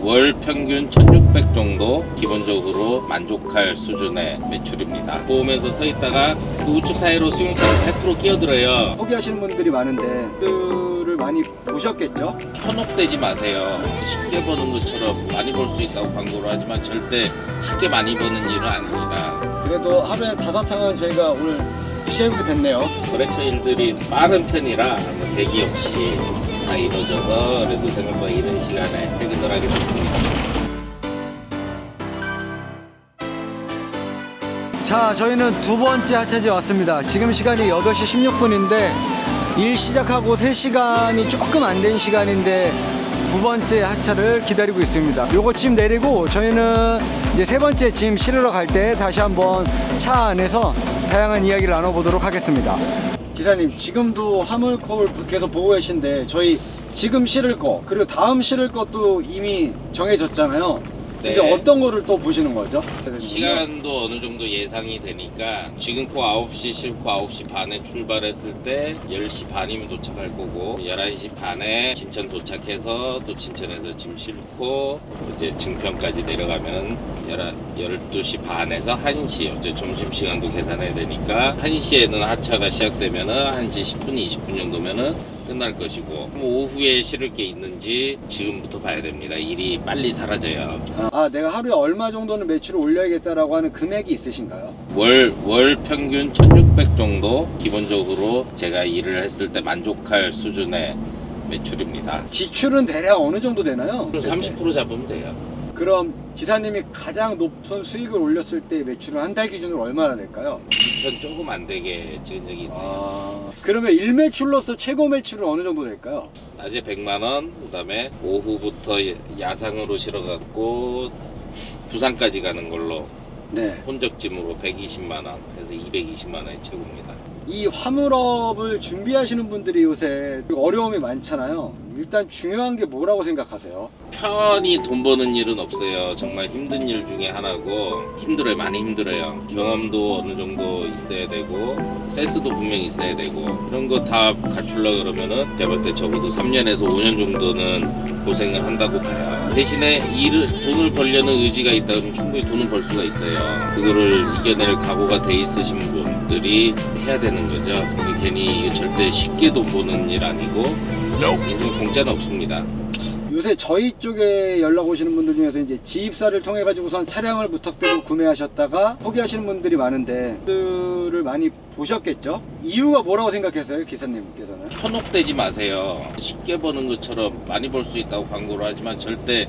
월 평균 1600 정도 기본적으로 만족할 수준의 매출입니다. 보면서 서 있다가 그 우측 사이로 승용차를 100% 끼어들어요. 포기하시는 분들이 많은데 그들을 많이 보셨겠죠? 현혹되지 마세요. 쉽게 버는 것처럼 많이 벌 수 있다고 광고를 하지만 절대 쉽게 많이 버는 일은 아닙니다. 그래도 하루에 5탕은 저희가 오늘 시행이 됐네요. 거래처 일들이 빠른 편이라 대기 없이 다 이루어져서 그래도 생각보다 이른 시간에 퇴근을 하게 됐습니다. 자, 저희는 두 번째 하차지에 왔습니다. 지금 시간이 8시 16분인데 일 시작하고 3시간이 조금 안 된 시간인데 두 번째 하차를 기다리고 있습니다. 요거 짐 내리고 저희는 이제 세 번째 짐 실으러 갈 때 다시 한번 차 안에서 다양한 이야기를 나눠보도록 하겠습니다. 기사님, 지금도 화물콜 계속 보고 계신데 저희 지금 실을 거 그리고 다음 실을 것도 이미 정해졌잖아요. 근데 네. 어떤 거를 또 보시는 거죠? 시간도 어느 정도 예상이 되니까 지금 코 9시 싣고 9시 반에 출발했을 때 10시 반이면 도착할 거고 11시 반에 진천 도착해서 또 진천에서 짐 싣고 이제 증평까지 내려가면 12시 반에서 1시 어째 점심시간도 계산해야 되니까 1시에는 하차가 시작되면은 1시 10분 20분 정도면은 끝날 것이고 오후에 실을 게 있는지 지금부터 봐야 됩니다. 일이 빨리 사라져요. 내가 하루에 얼마 정도는 매출을 올려야겠다라고 하는 금액이 있으신가요? 월 평균 1600 정도 기본적으로 제가 일을 했을 때 만족할 수준의 매출입니다. 지출은 대략 어느 정도 되나요? 30% 잡으면 돼요. 그럼 기사님이 가장 높은 수익을 올렸을 때 매출은 한 달 기준으로 얼마나 될까요? 2천 조금 안 되게 찍은 적이 있네요. 그러면 일매출로서 최고 매출은 어느 정도 될까요? 낮에 100만 원, 그 다음에 오후부터 야상으로 실어갖고 부산까지 가는 걸로 네. 혼적짐으로 120만 원, 그래서 220만 원이 최고입니다. 이 화물업을 준비하시는 분들이 요새 어려움이 많잖아요. 일단 중요한 게 뭐라고 생각하세요? 편히 돈 버는 일은 없어요. 정말 힘든 일 중에 하나고 힘들어요. 많이 힘들어요. 경험도 어느 정도 있어야 되고 센스도 분명히 있어야 되고 이런 거 다 갖추려고 그러면은 제가 볼 때 적어도 3년에서 5년 정도는 고생을 한다고 봐요. 대신에 돈을 벌려는 의지가 있다 그러면 충분히 돈을 벌 수가 있어요. 그거를 이겨낼 각오가 돼 있으신 분들이 해야 되는 거죠. 괜히 이거 절대 쉽게 돈 버는 일 아니고 인생 공짜는 없습니다. 요새 저희 쪽에 연락 오시는 분들 중에서 이제 지입사를 통해 가지고선 차량을 무턱대고 구매하셨다가 포기하시는 분들이 많은데 그들을 많이 보셨겠죠? 이유가 뭐라고 생각하세요, 기사님께서는? 현혹되지 마세요. 쉽게 버는 것처럼 많이 벌 수 있다고 광고를 하지만 절대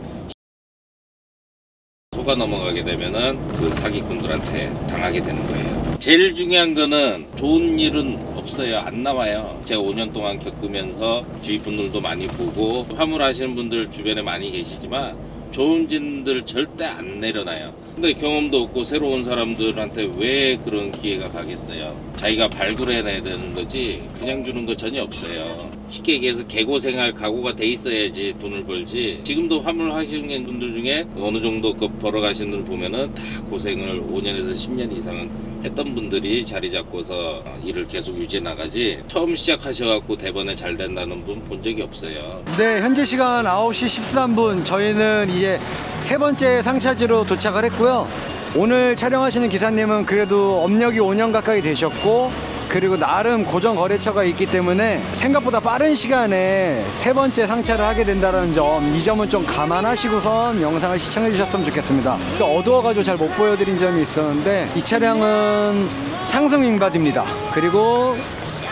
속아 넘어가게 되면은 그 사기꾼들한테 당하게 되는 거예요. 제일 중요한 거는 좋은 일은 없어요. 안 나와요. 제가 5년 동안 겪으면서 주위 분들도 많이 보고 화물 하시는 분들 주변에 많이 계시지만 좋은 진들 절대 안 내려놔요. 근데 경험도 없고 새로운 사람들한테 왜 그런 기회가 가겠어요? 자기가 발굴해내야 되는 거지 그냥 주는 거 전혀 없어요. 쉽게 얘기해서 개고생할 각오가 돼 있어야지 돈을 벌지. 지금도 화물 하시는 분들 중에 어느 정도 벌어가시는 분들 보면은 다 고생을 5년에서 10년 이상은 했던 분들이 자리 잡고서 일을 계속 유지해 나가지 처음 시작하셔갖고 대번에 잘 된다는 분 본 적이 없어요. 네, 현재 시간 9시 13분 저희는 이제 세 번째 상차지로 도착을 했고요. 오늘 촬영하시는 기사님은 그래도 업력이 5년 가까이 되셨고 그리고 나름 고정 거래처가 있기 때문에 생각보다 빠른 시간에 세 번째 상차를 하게 된다는 점, 이 점은 좀 감안하시고선 영상을 시청해 주셨으면 좋겠습니다. 어두워가지고 잘 못 보여드린 점이 있었는데 이 차량은 상승 윙바디입니다. 그리고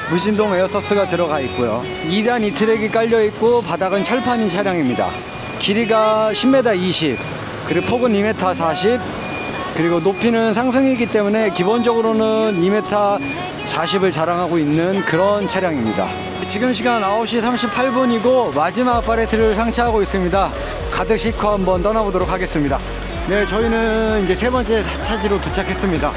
무진동 에어서스가 들어가 있고요. 2단 2트랙이 깔려 있고 바닥은 철판인 차량입니다. 길이가 10m 20, 그리고 폭은 2m 40, 그리고 높이는 상승이기 때문에 기본적으로는 2m 40을 자랑하고 있는 그런 차량입니다. 지금 시간 9시 38분이고 마지막 팔레트를 상차하고 있습니다. 가득 싣고 한번 떠나보도록 하겠습니다. 네, 저희는 이제 세 번째 차지로 도착했습니다.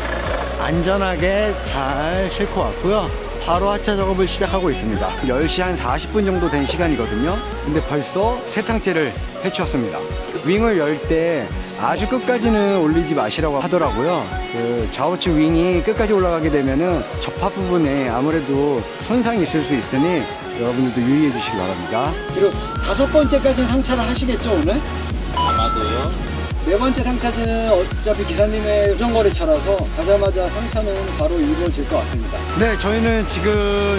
안전하게 잘 싣고 왔고요. 바로 하차 작업을 시작하고 있습니다. 10시 한 40분 정도 된 시간이거든요. 근데 벌써 세 탕째를 해치웠습니다. 윙을 열 때 아주 끝까지는 올리지 마시라고 하더라고요. 그 좌우측 윙이 끝까지 올라가게 되면은 접합 부분에 아무래도 손상이 있을 수 있으니 여러분들도 유의해 주시기 바랍니다. 그리고 5번째까지는 상차를 하시겠죠, 오늘? 아마 네 번째 상차지는 어차피 기사님의 우정거래차라서 가자마자 상차는 바로 이루어질 것 같습니다. 네, 저희는 지금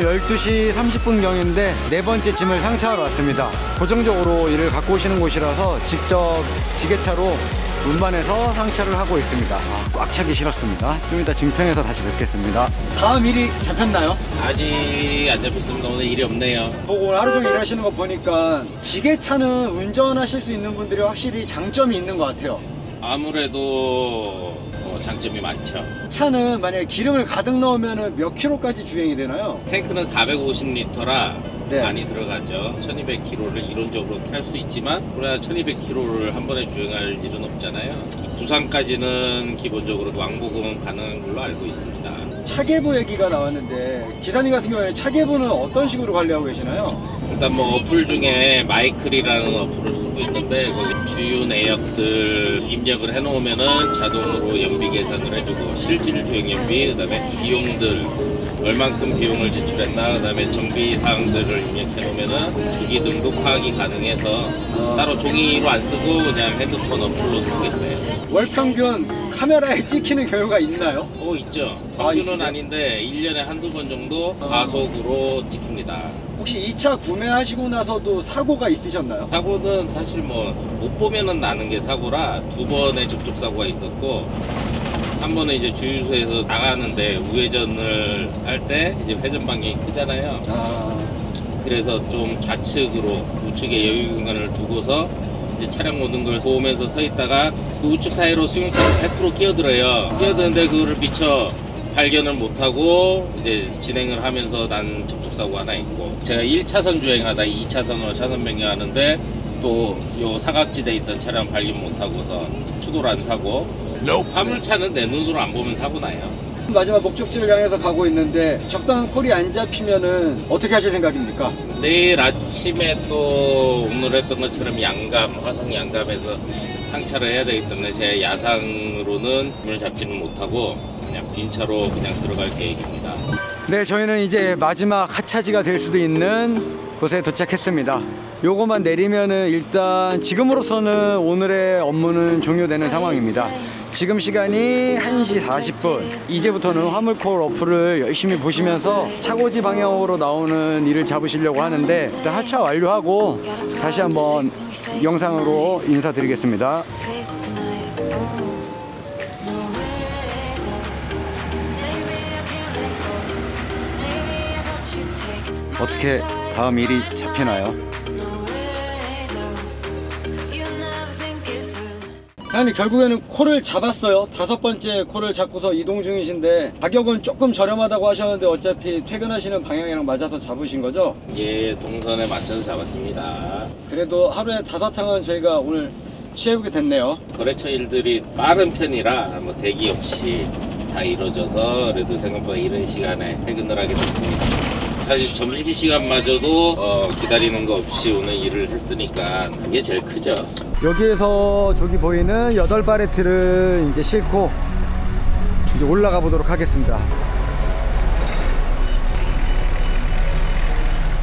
12시 30분경인데 네 번째 짐을 상차하러 왔습니다. 고정적으로 일을 갖고 오시는 곳이라서 직접 지게차로 운반해서 상차를 하고 있습니다. 꽉 차기 싫었습니다. 좀 이따 증평에서 다시 뵙겠습니다. 다음 일이 잡혔나요? 아직 안 잡혔습니다. 오늘 일이 없네요. 오늘 하루 종일 일하시는 거 보니까 지게차는 운전하실 수 있는 분들이 확실히 장점이 있는 것 같아요. 아무래도 장점이 많죠. 차는 만약에 기름을 가득 넣으면 몇 킬로까지 주행이 되나요? 탱크는 450리터라 네. 많이 들어가죠. 1200km를 이론적으로 탈 수 있지만 우리가 1200km를 한 번에 주행할 일은 없잖아요. 부산까지는 기본적으로 왕복은 가능한 걸로 알고 있습니다. 차계부 얘기가 나왔는데 기사님 같은 경우에 차계부는 어떤 식으로 관리하고 계시나요? 일단 뭐 어플 중에 마이클이라는 어플을 쓰고 있는데 거기 주유 내역들 입력을 해놓으면은 자동으로 연비 계산을 해주고 실질 주행 연비, 그다음에 비용들 얼만큼 비용을 지출했나, 그다음에 정비 사항들을 입력해 놓으면은 주기 등록 파악이 가능해서 따로 종이로 안 쓰고 그냥 핸드폰 어플로 쓰고 있어요. 월 평균 카메라에 찍히는 경우가 있나요? 있죠. 아, 평균은 있으세요? 아닌데 1년에 한두 번 정도 과속으로 찍힙니다. 혹시 이 차 구매하시고 나서도 사고가 있으셨나요? 사고는 사실 뭐 못 보면은 나는 게 사고라 두 번의 접촉 사고가 있었고, 한 번은 이제 주유소에서 나가는데 우회전을 할 때 이제 회전 반경이 크잖아요. 그래서 좀 좌측으로 우측에 여유 공간을 두고서 이제 차량 오는 걸 보면서 서 있다가 그 우측 사이로 승용차가 100% 끼어들어요. 끼어드는데 그거를 미처 발견을 못하고 이제 진행을 하면서 난 접촉사고 하나 있고, 제가 1차선 주행하다 2차선으로 차선 변경하는데 또 요 사각지대에 있던 차량 발견 못하고서 추돌 안 사고, 화물차는 내 눈으로 안 보면 사고 나요. 마지막 목적지를 향해서 가고 있는데 적당한 콜이 안 잡히면은 어떻게 하실 생각입니까? 내일 아침에 또 오늘 했던 것처럼 양감, 화성 양감에서 상차를 해야 되기 때문에 제 야상으로는 문을 잡지는 못하고 그냥 빈 차로 그냥 들어갈 계획입니다. 네, 저희는 이제 마지막 하차지가 될 수도 있는 곳에 도착했습니다. 요거만 내리면은 일단 지금으로서는 오늘의 업무는 종료되는 상황입니다. 지금 시간이 1시 40분. 이제부터는 화물콜 어플을 열심히 보시면서 차고지 방향으로 나오는 일을 잡으시려고 하는데, 일단 하차 완료하고 다시 한번 영상으로 인사드리겠습니다. 어떻게 다음 일이 잡히나요? 아니, 결국에는 콜을 잡았어요. 5번째 콜을 잡고서 이동 중이신데 가격은 조금 저렴하다고 하셨는데 어차피 퇴근하시는 방향이랑 맞아서 잡으신 거죠? 예, 동선에 맞춰서 잡았습니다. 그래도 하루에 5탕은 저희가 오늘 취해보게 됐네요. 거래처 일들이 빠른 편이라 뭐 대기 없이 다 이루어져서 그래도 생각보다 이른 시간에 퇴근을 하게 됐습니다. 사실 점심시간마저도 기다리는 거 없이 오늘 일을 했으니까 그게 제일 크죠. 여기에서 저기 보이는 8바레트를 이제 싣고 이제 올라가 보도록 하겠습니다.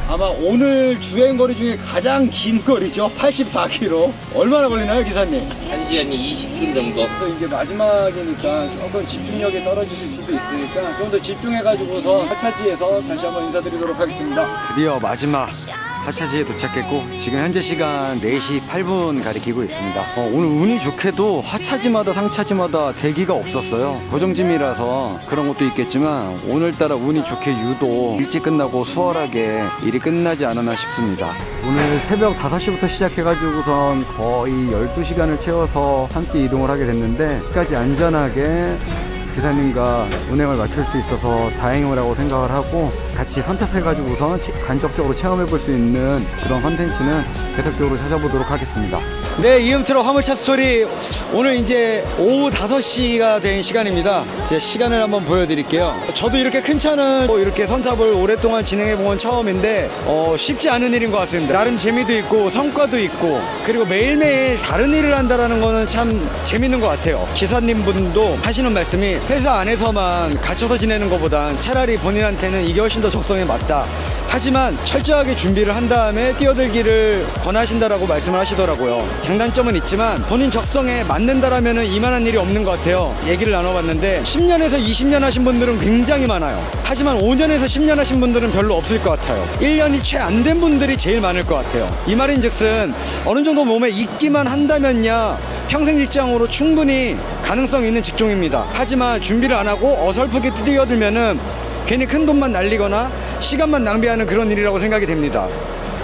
아마 오늘 주행거리 중에 가장 긴 거리죠. 84km. 얼마나 걸리나요, 기사님? 1시간 20분 정도. 또 이제 마지막이니까 조금 집중력이 떨어지실 수도 있으니까 좀 더 집중해가지고서 하차지에서 다시 한번 인사드리도록 하겠습니다. 드디어 마지막 하차지에 도착했고 지금 현재 시간 4시 8분 가리키고 있습니다. 오늘 운이 좋게도 하차지마다 상차지마다 대기가 없었어요. 고정짐이라서 그런 것도 있겠지만 오늘따라 운이 좋게 유독 일찍 끝나고 수월하게 일이 끝나지 않았나 싶습니다. 오늘 새벽 5시부터 시작해가지고선 거의 12시간을 채워서 함께 이동을 하게 됐는데 끝까지 안전하게 기사님과 운행을 마칠 수 있어서 다행이라고 생각을 하고, 같이 선택해가지고서 간접적으로 체험해 볼 수 있는 그런 컨텐츠는 계속적으로 찾아보도록 하겠습니다. 네, 이음트로 화물차 스토리, 오늘 이제 오후 5시가 된 시간입니다. 제 시간을 한번 보여드릴게요. 저도 이렇게 큰 차는 이렇게 선탑을 오랫동안 진행해 본 건 처음인데 쉽지 않은 일인 것 같습니다. 나름 재미도 있고 성과도 있고, 그리고 매일매일 다른 일을 한다는 거는 참 재밌는 것 같아요. 기사님분도 하시는 말씀이 회사 안에서만 갇혀서 지내는 것보단 차라리 본인한테는 이게 훨씬 더 적성에 맞다. 하지만 철저하게 준비를 한 다음에 뛰어들기를 권하신다라고 말씀을 하시더라고요. 장단점은 있지만 본인 적성에 맞는다라면은 이만한 일이 없는 것 같아요. 얘기를 나눠봤는데 10년에서 20년 하신 분들은 굉장히 많아요. 하지만 5년에서 10년 하신 분들은 별로 없을 것 같아요. 1년이 채 안 된 분들이 제일 많을 것 같아요. 이 말인즉슨 어느 정도 몸에 익기만 한다면야 평생 직장으로 충분히 가능성 있는 직종입니다. 하지만 준비를 안 하고 어설프게 뛰어들면은 괜히 큰 돈만 날리거나 시간만 낭비하는 그런 일이라고 생각이 됩니다.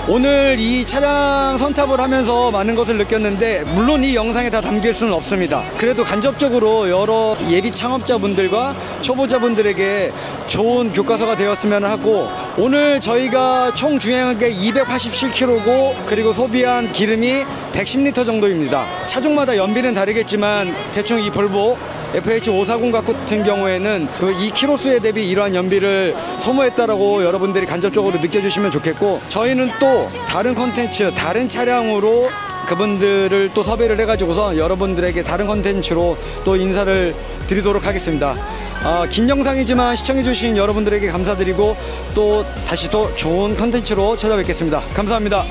오늘 이 차량 선탑을 하면서 많은 것을 느꼈는데 물론 이 영상에 다 담길 수는 없습니다. 그래도 간접적으로 여러 예비 창업자분들과 초보자분들에게 좋은 교과서가 되었으면 하고, 오늘 저희가 총 주행한 게 287km고 그리고 소비한 기름이 110리터 정도입니다. 차종마다 연비는 다르겠지만 대충 이 볼보 FH540 같은 경우에는 그 2km수에 대비 이러한 연비를 소모했다라고 여러분들이 간접적으로 느껴주시면 좋겠고, 저희는 또 다른 컨텐츠, 다른 차량으로 그분들을 또 섭외를 해가지고서 여러분들에게 다른 컨텐츠로 또 인사를 드리도록 하겠습니다. 긴 영상이지만 시청해주신 여러분들에게 감사드리고 또 다시 또 좋은 컨텐츠로 찾아뵙겠습니다. 감사합니다.